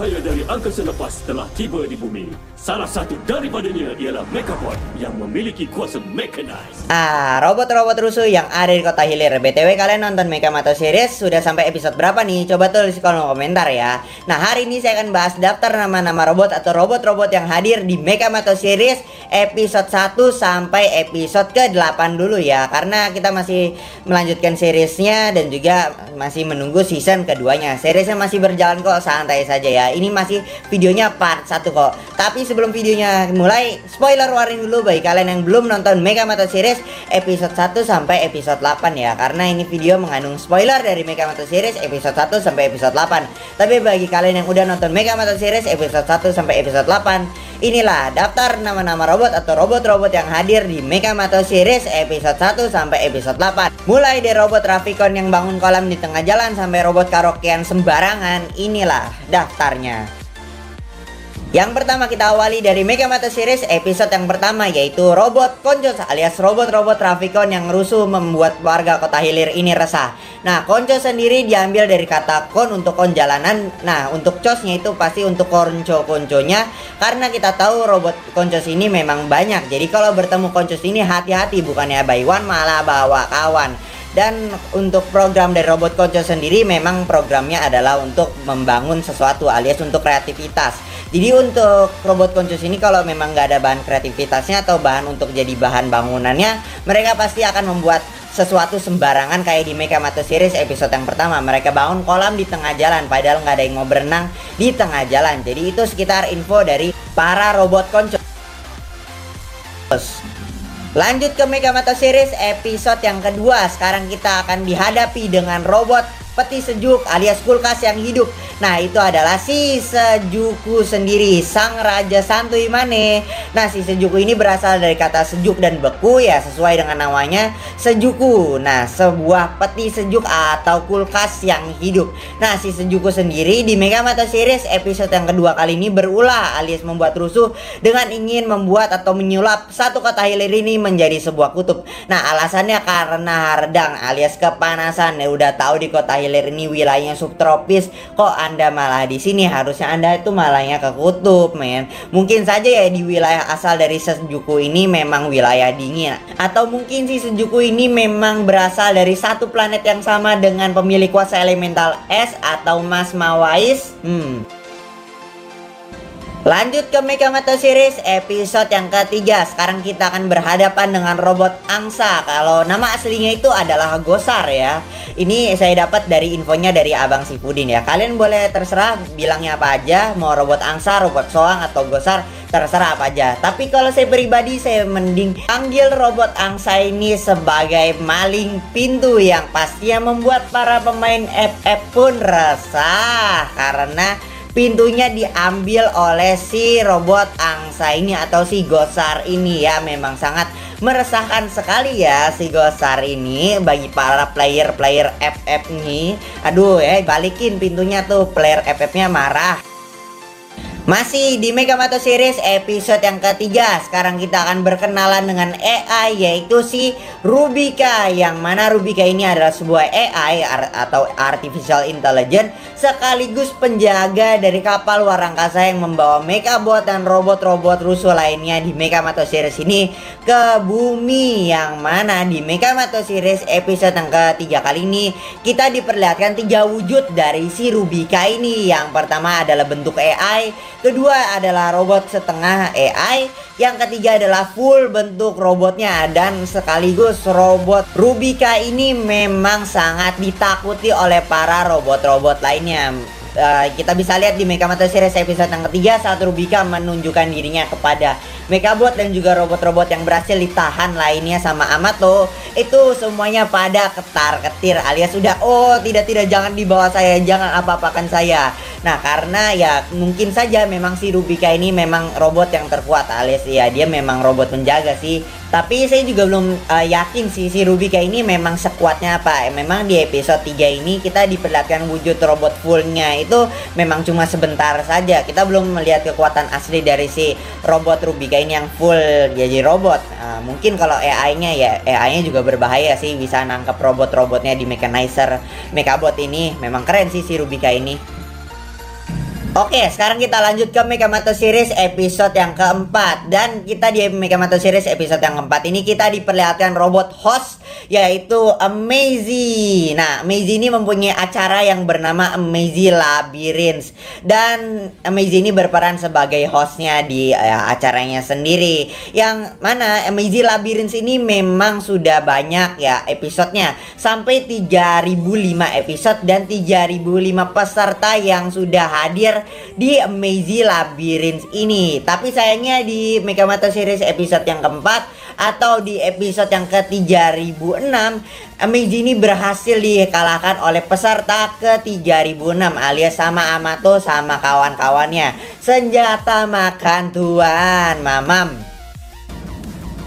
berbahaya dari angkasa lepas telah tiba di bumi. Salah satu daripadanya ialah Mechapod yang memiliki kuasa mechanized. Robot-robot rusuh yang ada di Kota Hilir. BTW kalian nonton Mechamoto series sudah sampai episode berapa nih? Coba tulis di kolom komentar ya. Nah, hari ini saya akan bahas daftar nama-nama robot atau robot-robot yang hadir di Mechamoto series episode 1 sampai episode ke-8 dulu ya. Karena kita masih melanjutkan seriesnya dan juga masih menunggu season keduanya. Seriesnya masih berjalan kok, santai saja ya. Ini masih videonya part 1 kok. Tapi sebelum videonya mulai, spoiler warning dulu bagi kalian yang belum nonton Mechamoto series episode 1 sampai episode 8 ya. Karena ini video mengandung spoiler dari Mechamoto series episode 1 sampai episode 8. Tapi bagi kalian yang udah nonton Mechamoto series episode 1 sampai episode 8, inilah daftar nama-nama robot atau robot-robot yang hadir di Mechamoto series episode 1 sampai episode 8. Mulai dari robot Rafikon yang bangun kolam di tengah jalan sampai robot karaokean sembarangan, inilah daftarnya. Yang pertama kita awali dari Mechamoto series episode yang pertama, yaitu robot Konco alias robot-robot Rafikon yang rusuh membuat warga Kota Hilir ini resah. Nah, Konco sendiri diambil dari kata kon untuk kon jalanan. Nah, untuk cosnya itu pasti untuk konco-konconya, karena kita tahu robot Koncos ini memang banyak. Jadi kalau bertemu Koncos ini hati-hati, bukannya buy one malah bawa kawan. Dan untuk program dari robot Konco sendiri memang programnya adalah untuk membangun sesuatu alias untuk kreativitas. Jadi untuk robot Koncos ini kalau memang nggak ada bahan kreativitasnya atau bahan untuk jadi bahan bangunannya, mereka pasti akan membuat sesuatu sembarangan kayak di Mechamoto series episode yang pertama. Mereka bangun kolam di tengah jalan padahal nggak ada yang mau berenang di tengah jalan. Jadi itu sekitar info dari para robot Koncos. Lanjut ke Mechamoto series episode yang kedua. Sekarang kita akan dihadapi dengan robot peti sejuk alias kulkas yang hidup. Nah, itu adalah si Sejuku sendiri, sang raja santuy mane. Nah, si Sejuku ini berasal dari kata sejuk dan beku ya, sesuai dengan namanya Sejuku. Nah, sebuah peti sejuk atau kulkas yang hidup. Nah, si Sejuku sendiri di Mechamoto series episode yang kedua kali ini berulah alias membuat rusuh dengan ingin membuat atau menyulap satu Kota Hilir ini menjadi sebuah kutub. Nah, alasannya karena hardang alias kepanasan. Ya udah tahu di Kota Hilir ini wilayahnya subtropis, kok Anda malah di sini? Harusnya Anda itu malahnya ke kutub, men. Mungkin saja ya di wilayah asal dari Sejuku ini memang wilayah dingin, atau mungkin si Sejuku ini memang berasal dari satu planet yang sama dengan pemilik kuasa elemental es atau Mas Mawais. Lanjut ke Mechamoto series episode yang ketiga. Sekarang kita akan berhadapan dengan robot angsa. Kalau nama aslinya itu adalah Gosar ya. Ini saya dapat dari infonya dari Abang Sifudin ya. Kalian boleh terserah bilangnya apa aja, mau robot angsa, robot soang atau Gosar, terserah apa aja. Tapi kalau saya pribadi, saya mending panggil robot angsa ini sebagai maling pintu, yang pastinya membuat para pemain FF pun resah karena pintunya diambil oleh si robot angsa ini atau si Gosar ini ya. Memang sangat meresahkan sekali ya si Gosar ini bagi para player FF nih. Aduh ya, balikin pintunya tuh, player FF-nya marah. Masih di Mechamoto series episode yang ketiga. Sekarang kita akan berkenalan dengan AI, yaitu si Rubika. Yang mana Rubika ini adalah sebuah AI atau Artificial Intelligence, sekaligus penjaga dari kapal luar angkasa yang membawa Mechabot dan robot-robot rusuh lainnya di Mechamoto series ini ke bumi. Yang mana di Mechamoto series episode yang ketiga kali ini kita diperlihatkan 3 wujud dari si Rubika ini. Yang pertama adalah bentuk AI, kedua adalah robot setengah AI, yang ketiga adalah full bentuk robotnya. Dan sekaligus robot Rubika ini memang sangat ditakuti oleh para robot-robot lainnya. Kita bisa lihat di Mechamoto series episode yang ketiga saat Rubika menunjukkan dirinya kepada Mechabot dan juga robot-robot yang berhasil ditahan lainnya sama Amato, itu semuanya pada ketar-ketir alias sudah, oh tidak jangan dibawa saya, jangan apa-apakan saya. Nah, karena ya mungkin saja memang si Rubika ini memang robot yang terkuat alias ya dia memang robot penjaga sih. Tapi saya juga belum yakin sih si Rubika ini memang sekuatnya apa. Memang di episode 3 ini kita diperlihatkan wujud robot fullnya itu memang cuma sebentar saja. Kita belum melihat kekuatan asli dari si robot Rubika ini yang full jadi robot. Mungkin kalau AI-nya ya AI-nya juga berbahaya sih, bisa nangkep robot-robotnya di mechanizer Mechabot ini. Memang keren sih si Rubika ini. Oke, sekarang kita lanjut ke Megamoto Series episode yang keempat. Dan kita di Megamoto Series episode yang keempat ini kita diperlihatkan robot host, yaitu Amazy. Nah, Amazy ini mempunyai acara yang bernama Amazy Labyrinth. Dan Amazy ini berperan sebagai hostnya di acaranya sendiri. Yang mana Amazy Labyrinth ini memang sudah banyak ya episodenya. Sampai 3005 episode dan 3005 peserta yang sudah hadir di Amazy Labyrinth ini. Tapi sayangnya di Megamoto Series episode yang keempat atau di episode yang ke 3006, Amazy ini berhasil dikalahkan oleh peserta ke 3006 alias sama Amato sama kawan-kawannya. Senjata makan tuan, mamam.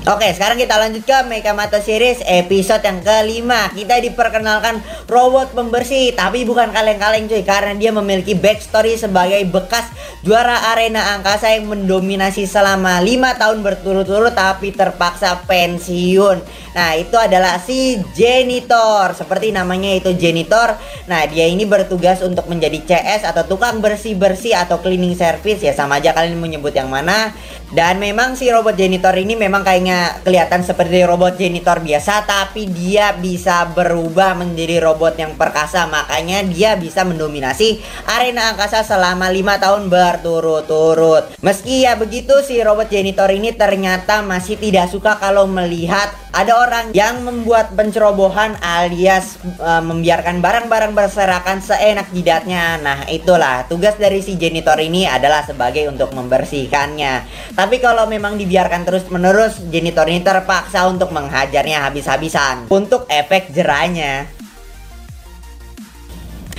Oke, sekarang kita lanjut ke Megamoto Series episode yang kelima. Kita diperkenalkan robot pembersih, tapi bukan kaleng-kaleng cuy, karena dia memiliki backstory sebagai bekas juara arena angkasa yang mendominasi selama 5 tahun berturut-turut tapi terpaksa pensiun. Nah, itu adalah si janitor. Seperti namanya itu janitor. Nah, dia ini bertugas untuk menjadi CS atau tukang bersih-bersih atau cleaning service, ya sama aja kalian menyebut yang mana. Dan memang si robot janitor ini memang kayaknya kelihatan seperti robot janitor biasa, tapi dia bisa berubah menjadi robot yang perkasa. Makanya dia bisa mendominasi arena angkasa selama 5 tahun berturut-turut. Meski ya begitu, si robot janitor ini ternyata masih tidak suka kalau melihat ada orang yang membuat pencerobohan alias membiarkan barang-barang berserakan seenak jidatnya. Nah, itulah tugas dari si janitor ini adalah sebagai untuk membersihkannya. Tapi kalau memang dibiarkan terus-menerus, janitor ini terpaksa untuk menghajarnya habis-habisan untuk efek jerahnya.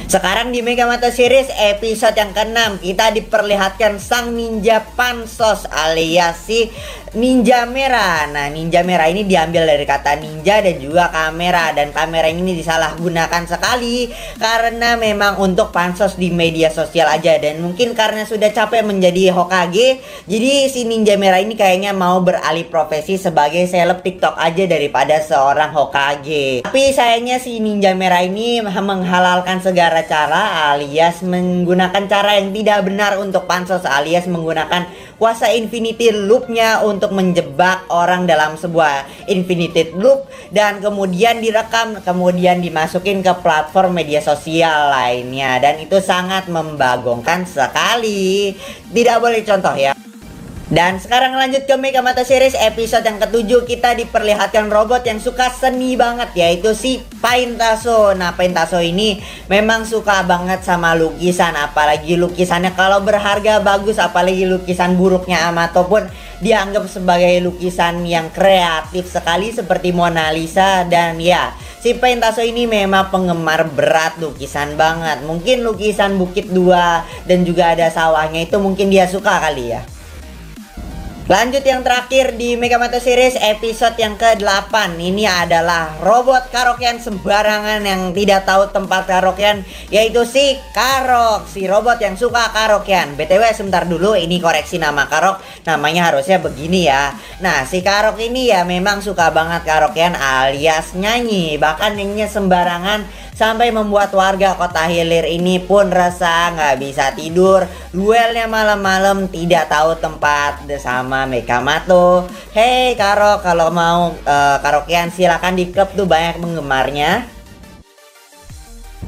Sekarang di Megamoto Series episode yang ke-6 kita diperlihatkan sang ninja pansos alias si ninja merah. Nah, ninja merah ini diambil dari kata ninja dan juga kamera. Dan kamera ini disalahgunakan sekali karena memang untuk pansos di media sosial aja. Dan mungkin karena sudah capek menjadi Hokage, jadi si ninja merah ini kayaknya mau beralih profesi sebagai seleb TikTok aja daripada seorang Hokage. Tapi sayangnya si ninja merah ini menghalalkan segala cara alias menggunakan cara yang tidak benar untuk pansos alias menggunakan kuasa infinity loop-nya untuk menjebak orang dalam sebuah infinity loop dan kemudian direkam, kemudian dimasukin ke platform media sosial lainnya. Dan itu sangat membagongkan sekali, tidak boleh contoh ya. Dan sekarang lanjut ke Megamoto Series episode yang ke-7. Kita diperlihatkan robot yang suka seni banget, yaitu si Paintaso. Nah, Paintaso ini memang suka banget sama lukisan, apalagi lukisannya kalau berharga bagus, apalagi lukisan buruknya Amato pun dianggap sebagai lukisan yang kreatif sekali seperti Mona Lisa. Dan ya, si Paintaso ini memang penggemar berat lukisan banget. Mungkin lukisan Bukit 2 dan juga ada sawahnya itu mungkin dia suka kali ya. Lanjut yang terakhir di Megamoto Series episode yang ke-8. Ini adalah robot karaokean sembarangan yang tidak tahu tempat karaokean, yaitu si Karok, si robot yang suka karaokean. BTW sebentar dulu, ini koreksi nama Karok, namanya harusnya begini ya. Nah, si Karok ini ya memang suka banget karaokean alias nyanyi, bahkan nyanyinya sembarangan sampai membuat warga Kota Hilir ini pun resah, nggak bisa tidur. Duelnya malam-malam tidak tahu tempat sama Megamoto. Hey Karok, kalau mau karaokean silakan di klub tuh banyak penggemarnya.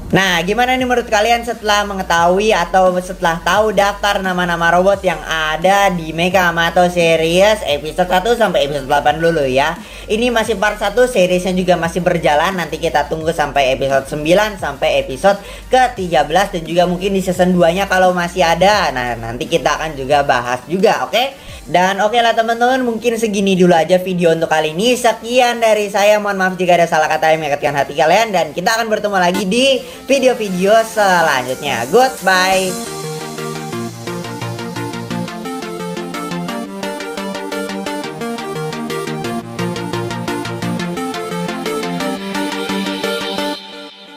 Nah, gimana nih menurut kalian setelah mengetahui atau setelah tahu daftar nama-nama robot yang ada di Megamoto Series episode 1 sampai episode 8 dulu ya. Ini masih part 1, seriesnya juga masih berjalan. Nanti kita tunggu sampai episode 9 sampai episode ke-13 dan juga mungkin di season 2-nya kalau masih ada. Nah, nanti kita akan juga bahas juga, oke? Dan oke lah teman-teman, mungkin segini dulu aja video untuk kali ini. Sekian dari saya, mohon maaf jika ada salah kata yang menyakitkan hati kalian. Dan kita akan bertemu lagi di video-video selanjutnya. Goodbye.